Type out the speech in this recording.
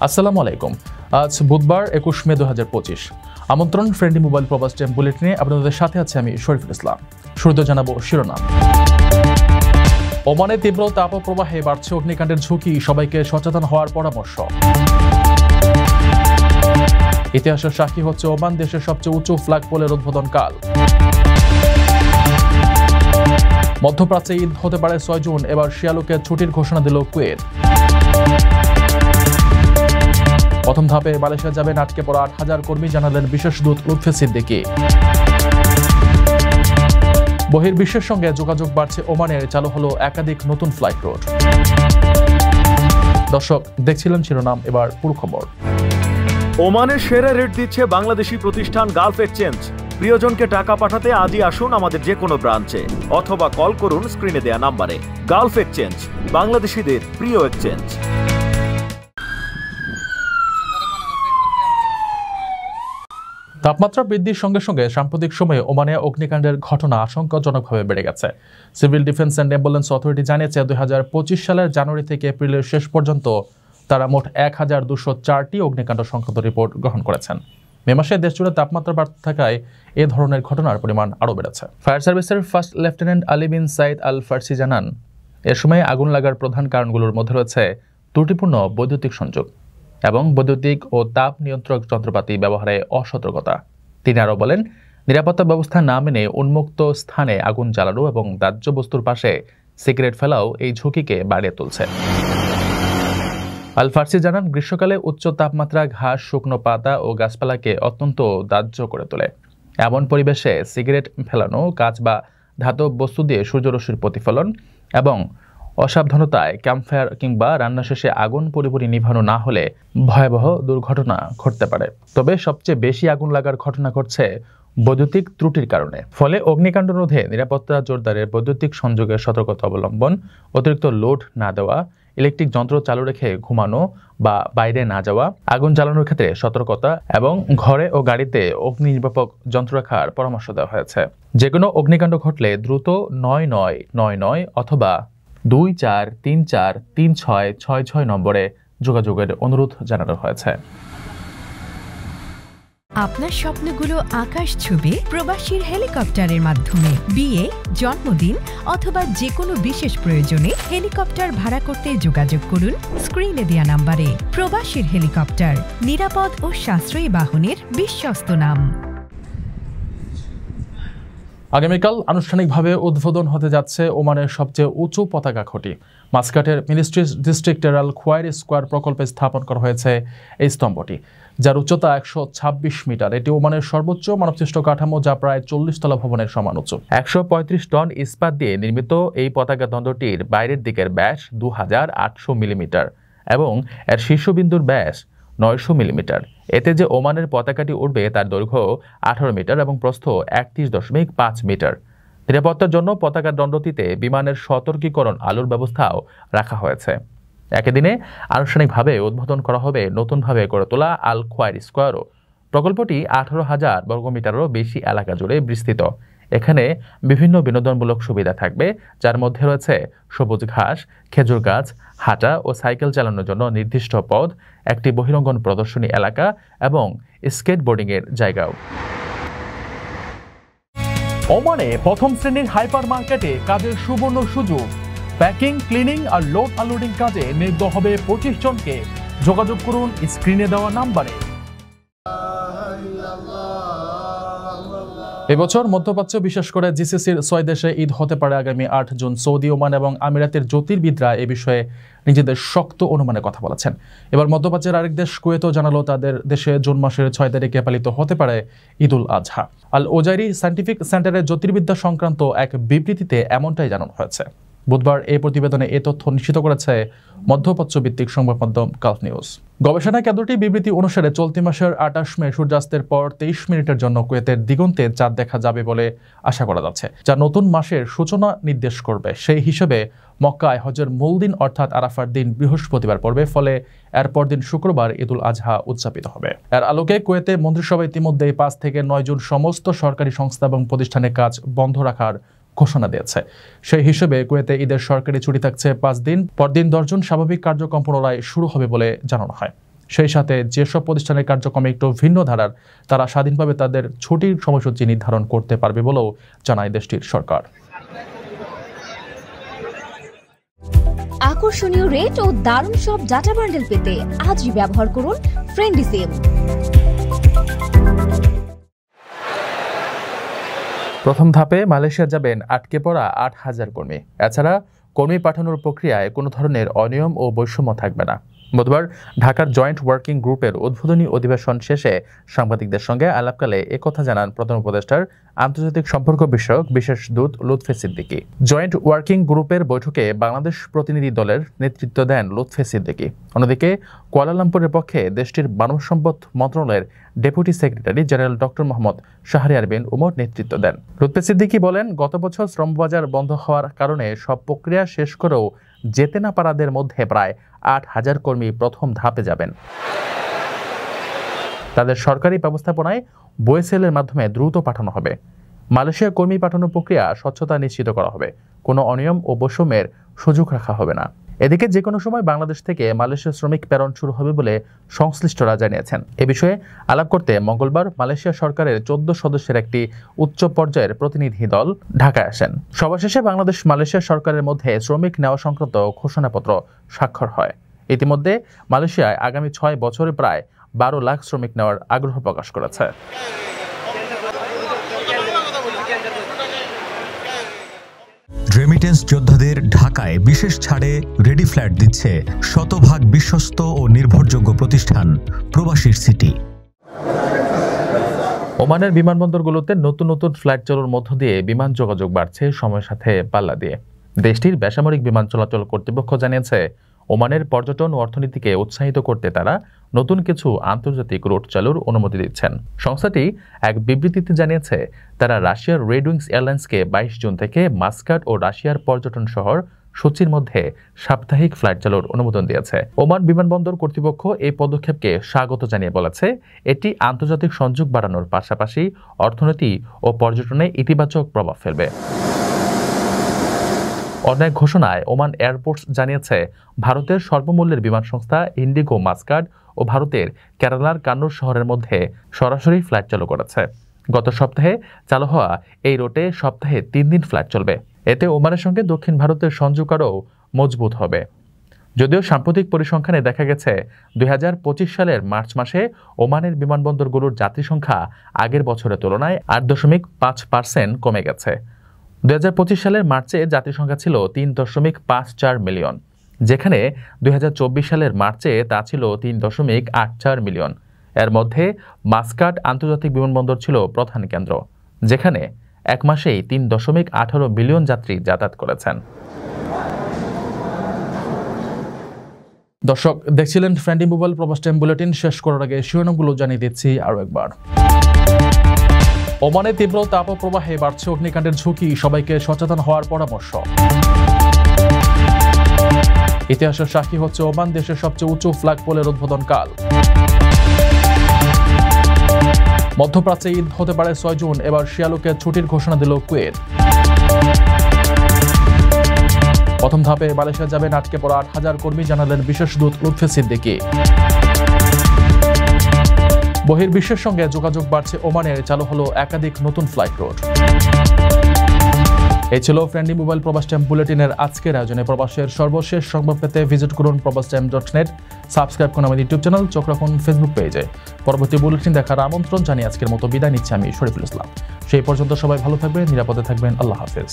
আসসালামু আলাইকুম। আজ বুধবার 21 মে 2025। আমন্ত্রণ ফ্রেন্ডলি মোবাইল প্রবাস টাইম বুলেটিনে আপনাদের সাথে আছে আমি শরীফুল ইসলাম। শুরুতে জানাবো শিরোনাম। ওমানে তীব্র তাপপ্রবাহে বাড়ছে অগ্নিকাণ্ডের ঝুঁকি, সবাইকে সচেতন হওয়ার পরামর্শ। ইতিহাসের সাক্ষী হচ্ছে ওমান, দেশের সবচেয়ে উঁচু ফ্ল্যাগ পোলের উদ্বোধন কাল। মধ্যপ্রাচ্যে ঈদ হতে পারে 6 জুন, এবার শিয়ালুকে ছুটির ঘোষণা দিল কুয়েত। প্রথম ধাপে মালয়েশিয়া যাবেন আটকে পড়া 8,000 কর্মী, জানালেন বিশেষ দূত লুৎফে সিদ্দিকী। বহির্বিশ্বের সঙ্গে যোগাযোগ বাড়ছে ওমানের, চালু হলো একাধিক নতুন ফ্লাইট রুট। দর্শক দেখছিলেন শিরোনাম, এবার পুরো খবর। ওমানের সেরা রেট দিচ্ছে বাংলাদেশি প্রতিষ্ঠান গালফ এক্সচেঞ্জ। প্রিয়জনকে টাকা পাঠাতে আজই আসুন আমাদের যে কোনো ব্রাঞ্চে অথবা কল করুন স্ক্রিনে দেয়া নাম্বারে। গালফ এক্সচেঞ্জ, বাংলাদেশিদের প্রিয় এক্সচেঞ্জ। তাপমাত্রা বৃদ্ধির সঙ্গে সঙ্গে সাম্প্রতিক সময়ে ওমানে অগ্নিকাণ্ডের ঘটনা আশঙ্কাজনকভাবে বেড়ে গেছে। Civil defence and ambulance authority জানিয়েছে 2025 সালের জানুয়ারি থেকে এপ্রিলের শেষ পর্যন্ত তারা মোট 1204টি অগ্নিকাণ্ড সংক্রান্ত রিপোর্ট গ্রহণ করেছেন। মে মাসে দেশজুড়ে তাপমাত্রা বাড়তে থাকায় এ ধরনের ঘটনার পরিমাণ আরও বেড়েছে। ফায়ার সার্ভিসের ফার্স্ট লেফটেন্যান্ট আলী বিন সাইদ আল ফার্সি জানান, এ সময় আগুন লাগার প্রধান কারণগুলোর মধ্যে রয়েছে ত্রুটিপূর্ণ বৈদ্যুতিক সংযোগ এবং বৈদ্যুতিক ও তাপ নিয়ন্ত্রক যন্ত্রপাতি ব্যবহারে অসতর্কতা। তিনি আরও বলেন, নিরাপত্তা ব্যবস্থা না মেনে উন্মুক্ত স্থানে আগুন জ্বালানো এবং দাহ্য বস্তুর পাশে সিগারেট ফেলাও এই ঝুঁকিকে বাড়িয়ে তুলছে। আল ফার্সি জানান, গ্রীষ্মকালে উচ্চ তাপমাত্রা ঘাস, শুকনো পাতা ও গাছপালাকে অত্যন্ত দাহ্য করে তোলে। এমন পরিবেশে সিগারেট ফেলানো, কাঁচ বা ধাতব বস্তু দিয়ে সূর্যরশ্মির প্রতিফলন এবং অসাবধানতায় ক্যাম্পফায়ার কিংবা রান্না শেষে আগুন পুরোপুরি নিভানো না হলে ভয়াবহ দুর্ঘটনা ঘটতে পারে। তবে সবচেয়ে বেশি আগুন লাগার ঘটনা ঘটছে বৈদ্যুতিক ত্রুটির কারণে। ফলে অগ্নিকাণ্ড রোধে নিরাপত্তা জোরদারের বৈদ্যুতিক সংযোগের সতর্কতা অবলম্বন, অতিরিক্ত লোড না দেওয়া, ইলেকট্রিক যন্ত্র চালু রেখে ঘুমানো বা বাইরে না যাওয়া, আগুন জ্বালানোর ক্ষেত্রে সতর্কতা এবং ঘরে ও গাড়িতে অগ্নি নির্বাপক যন্ত্র রাখার পরামর্শ দেওয়া হয়েছে। যে কোনো অগ্নিকাণ্ড ঘটলে দ্রুত 9999 অথবা 24343666 নম্বরে যোগাযোগের অনুরোধ জানানো হয়েছে। আপনার স্বপ্নগুলো আকাশ ছুবে প্রবাসীর হেলিকপ্টারের মাধ্যমে। বিয়ে, জন্মদিন অথবা যে কোনো বিশেষ প্রয়োজনে হেলিকপ্টার ভাড়া করতে যোগাযোগ করুন স্ক্রিনে দেয়া নাম্বারে। প্রবাসীর হেলিকপ্টার, নিরাপদ ও সাশ্রয়ী বাহনের বিশ্বস্ত নাম। আগামীকাল আনুষ্ঠানিকভাবে উদ্বোধন হতে যাচ্ছে ওমানের সবচেয়ে উঁচু পতাকা খুঁটি। মাসকাটের মিনিস্ট্রিজ ডিস্ট্রিক্টের আল খোয়াইরি স্কোয়ার প্রকল্পে স্থাপন করা হয়েছে এই স্তম্ভটি, যার উচ্চতা 126 মিটার। এটি ওমানের সর্বোচ্চ মানবসৃষ্ট কাঠামো, যা প্রায় 40 তলা ভবনের সমান উঁচু। 135 টন ইস্পাত দিয়ে নির্মিত এই পতাকা দণ্ডটির বাইরের দিকের ব্যাস 2800 মিলিমিটার এবং এর শীর্ষবিন্দুর ব্যাস 900 মিলিমিটার। এতে যে ওমানের পতাকাটি উঠবে তার দৈর্ঘ্য 18 মিটার এবং প্রস্থ 31.5 মিটার। নিরাপত্তার জন্য পতাকা দণ্ডটিতে বিমানের সতর্কীকরণ আলোর ব্যবস্থাও রাখা হয়েছে। একই দিনে আনুষ্ঠানিকভাবে উদ্বোধন করা হবে নতুনভাবে গড়ে তোলা আল খোয়াইরি স্কোয়ারও। প্রকল্পটি 18,000 বর্গমিটারেরও বেশি এলাকা জুড়ে বিস্তৃত। এখানে বিভিন্ন বিনোদনমূলক সুবিধা থাকবে, যার মধ্যে রয়েছে সবুজ ঘাস, খেজুর গাছ, হাঁটা ও সাইকেল চালানোর জন্য নির্দিষ্ট পথ, একটি বহিরঙ্গন প্রদর্শনী এলাকা এবং স্কেটবোর্ডিংয়ের জায়গাও। ওমানে প্রথম শ্রেণীর হাইপার মার্কেটে কাজের সুবর্ণ সুযোগ। প্যাকিং, ক্লিনিং আর লোড আনলোডিং কাজে নিয়োগ হবে 25 জনকে। যোগাযোগ করুন স্ক্রিনে দেওয়া নাম্বারে। এবছর মধ্যপ্রাচ্য, বিশেষ করে জিসিসির 6 দেশে ঈদ হতে পারে আগামী 8 জুন। সৌদি, ওমান এবং আমিরাতের জ্যোতির্বিদরা এ বিষয়ে নিজেদের শক্ত অনুমানে কথা বলেছেন। এবার মধ্যপ্রাচ্যের আরেক দেশ কুয়েতও জানালো তাদের দেশে জুন মাসের 6 তারিখে পালিত হতে পারে ঈদুল আজহা। আল ওজাইরি সায়েন্টিফিক সেন্টারের জ্যোতির্বিদ্যা সংক্রান্ত এক বিবৃতিতে এমনটাই জানানো হয়েছে। বুধবার এই প্রতিবেদনে এ তথ্য নিশ্চিত করেছে মধ্যপ্রাচ্য ভিত্তিক সংবাদ মাধ্যম গালফ নিউজ। গবেষণা কেন্দ্রটি বিবৃতি অনুসারে চলতি মাসের 28 মে সূর্যাস্তের পর 23 মিনিটের জন্য কুয়েতের দিগন্তে চাঁদ দেখা যাবে বলে আশা করা যাচ্ছে, যা নতুন মাসের সূচনা নির্দেশ করবে। সেই হিসেবে মক্কায় হজের মূল দিন অর্থাৎ আরাফার দিন বৃহস্পতিবার পড়বে, ফলে এর পরদিন শুক্রবার ঈদুল আজহা উদযাপিত হবে। এর আলোকে কুয়েতে মন্ত্রিসভা ইতিমধ্যেই 5 থেকে 9 জুন সমস্ত সরকারি সংস্থা এবং প্রতিষ্ঠানের কাজ বন্ধ রাখার ঘোষণা দিয়েছে। সেই হিসেবে কুয়েতে ঈদের সরকারি ছুটি থাকছে 5 দিন। পরদিন 10 জুন স্বাভাবিক কার্যক্রম পুনরায় শুরু হবে বলে জানানো হয়। সেই সাথে যেসব প্রতিষ্ঠানের কার্যক্রম একটু ভিন্ন ধারার তারা স্বাধীনভাবে তাদের ছুটির সময়সূচি নির্ধারণ করতে পারবে বলেও জানায় দেশটির সরকার। আকর্ষণীয় রেট ও দারুণ সব ডাটা বান্ডেল পেতে আজই ব্যবহার করুন ফ্রেন্ডলি সিম। প্রথম ধাপে মালয়েশিয়া যাবেন আটকে পড়া ৮,০০০ কর্মী। এছাড়া কর্মী পাঠানোর প্রক্রিয়ায় কোনো ধরনের অনিয়ম ও বৈষম্য থাকবে না। বুধবার ঢাকার জয়েন্ট ওয়ার্কিং গ্রুপের উদ্বোধনী অধিবেশন শেষে সাংবাদিকদের সঙ্গে আলাপকালে একথা জানান প্রধান উপদেষ্টার আন্তর্জাতিক সম্পর্ক বিষয়ক বিশেষ দূত লুৎফে সিদ্দিকী। জয়েন্ট ওয়ার্কিং গ্রুপের বৈঠকে বাংলাদেশ প্রতিনিধি দলের নেতৃত্ব দেন লুৎফে সিদ্দিকী। অন্যদিকে কুয়ালালামপুরের পক্ষে দেশটির মানব সম্পদ মন্ত্রণালয়ের deputy secretary general doctor Mohammad Shahriar bin Umar নেতৃত্ব দেন। লুৎফে সিদ্দিকী বলেন, গত বছর শ্রমবাজার বন্ধ হওয়ার কারণে সব প্রক্রিয়া শেষ করেও যেতে না পারাদের মধ্যে প্রায় ৮,০০০ কর্মী প্রথম ধাপে যাবেন। তাদের সরকারি ব্যবস্থাপনায় বোয়েসেলের মাধ্যমে দ্রুত পাঠানো হবে। মালয়েশিয়া কর্মী পাঠানোর প্রক্রিয়া স্বচ্ছতা নিশ্চিত করা হবে। কোনো অনিয়ম ও বৈষম্যের সুযোগ রাখা হবে না। এদিকে যে কোনো সময় বাংলাদেশ থেকে মালয়েশিয়া শ্রমিক প্রেরণ শুরু হবে বলে সংশ্লিষ্টরা জানিয়েছেন। এ বিষয়ে আলাপ করতে মঙ্গলবার মালয়েশিয়া সরকারের ১৪ সদস্যের একটি উচ্চ পর্যায়ের প্রতিনিধি দল ঢাকায় আসেন। সভা শেষে বাংলাদেশ মালয়েশিয়া সরকারের মধ্যে শ্রমিক নেওয়া সংক্রান্ত ঘোষণাপত্র স্বাক্ষর হয়। ইতিমধ্যে মালয়েশিয়ায় আগামী ৬ বছরে প্রায় ১২ লাখ শ্রমিক নেওয়ার আগ্রহ প্রকাশ করেছে। রেমিটেন্স যোদ্ধাদের ঢাকায় বিশেষ ছাড়ে রেডি ফ্ল্যাট দিচ্ছে শতভাগ বিশ্বস্ত ও নির্ভরযোগ্য প্রতিষ্ঠান প্রবাসীর সিটি। ওমানের বিমানবন্দরগুলোতে নতুন নতুন ফ্লাইট চালুর মধ্য দিয়ে বিমান যোগাযোগ বাড়ছে সময়ের সাথে পাল্লা দিয়ে। দেশটির বেসামরিক বিমান চলাচল কর্তৃপক্ষ জানিয়েছে, ওমানের পর্যটন ও অর্থনীতিকে উৎসাহিত করতে তারা নতুন কিছু আন্তর্জাতিক রুট চালুর অনুমতি দিচ্ছেন। সংস্থাটি এক বিবৃতিতে জানিয়েছে, তারা রাশিয়ার রেড উইংস এয়ারলাইন্সকে ২২ জুন থেকে মাস্কাট ও রাশিয়ার পর্যটন শহর সূচির মধ্যে সাপ্তাহিক ফ্লাইট চালুর অনুমোদন দিয়েছে। ওমান বিমানবন্দর কর্তৃপক্ষ এই পদক্ষেপকে স্বাগত জানিয়ে বলেছে, এটি আন্তর্জাতিক সংযোগ বাড়ানোর পাশাপাশি অর্থনীতি ও পর্যটনে ইতিবাচক প্রভাব ফেলবে। অন্য এক ঘোষণায় ওমান এয়ারপোর্টস জানিয়েছে, ভারতের স্বল্পমূল্যের বিমান সংস্থা ইন্ডিগো মাস্কাট ও ভারতের কেরালার কান্নুর শহরের মধ্যে সরাসরি ফ্লাইট চালু করেছে। গত সপ্তাহে চালু হওয়া এই রুটে সপ্তাহে ৩ দিন ফ্লাইট চলবে। এতে ওমানের সঙ্গে দক্ষিণ ভারতের সংযোগ আরও মজবুত হবে। যদিও সাম্প্রতিক পরিসংখ্যানে দেখা গেছে ২০২৫ সালের মার্চ মাসে ওমানের বিমানবন্দরগুলোর যাত্রী সংখ্যা আগের বছরের তুলনায় ৮.৫% কমে গেছে। ২০২৫ সালের মার্চে যাত্রী সংখ্যা ছিল ৩.৫৪ মিলিয়ন, যেখানে ২০২৪ সালের মার্চে তা ছিল ৩.৮৪ মিলিয়ন। এর মধ্যে মাস্কাট আন্তর্জাতিক বিমানবন্দর ছিল প্রধান কেন্দ্র, যেখানে এক মাসেই ৩.১৮ মিলিয়ন যাত্রী যাতায়াত করেছেন। দর্শক দেখছিলেন ফ্রেন্ডলি মোবাইল প্রবাস টাইম বুলেটিন। শেষ করার আগে শিরোনামগুলো জানিয়ে দিচ্ছি আরও একবার। ওমানে তীব্র তাপপ্রবাহে বাড়ছে অগ্নিকাণ্ডের ঝুঁকি, সবাইকে সচেতন হওয়ার পরামর্শ। ইতিহাসের সাক্ষী হচ্ছে ওমান, দেশের সবচেয়ে উঁচু ফ্ল্যাগ পোলের উদ্বোধন কাল। মধ্যপ্রাচ্যে ঈদ হতে পারে ৬ জুন, এবার শিয়ালুকে ছুটির ঘোষণা দিল কুয়েত। প্রথম ধাপে মালয়েশিয়া যাবেন আটকে পড়া ৮,০০০ কর্মী, জানালেন বিশেষ দূত লুৎফে সিদ্দিকী। বহির্বিশ্বের সঙ্গে যোগাযোগ বাড়ছে ওমানে, চালু হলো একাধিক নতুন ফ্লাইট রুট। এই ছিল ফ্রেন্ডলি মোবাইল প্রবাস টাইম বুলেটিনের আজকের আয়োজনে। প্রবাসের সর্বশেষ সংবাদ পেতে ভিজিট করুন probastimes.net, সাবস্ক্রাইব করুন আমাদের ইউটিউব চ্যানেল, চোখ রাখুন ফেসবুক পেজে। পরবর্তী বুলেটিন দেখার আমন্ত্রণ জানিয়ে আজকের মতো বিদায় নিচ্ছি আমি শরীফুল ইসলাম। সেই পর্যন্ত সবাই ভালো থাকবেন, নিরাপদে থাকবেন। আল্লাহ হাফেজ।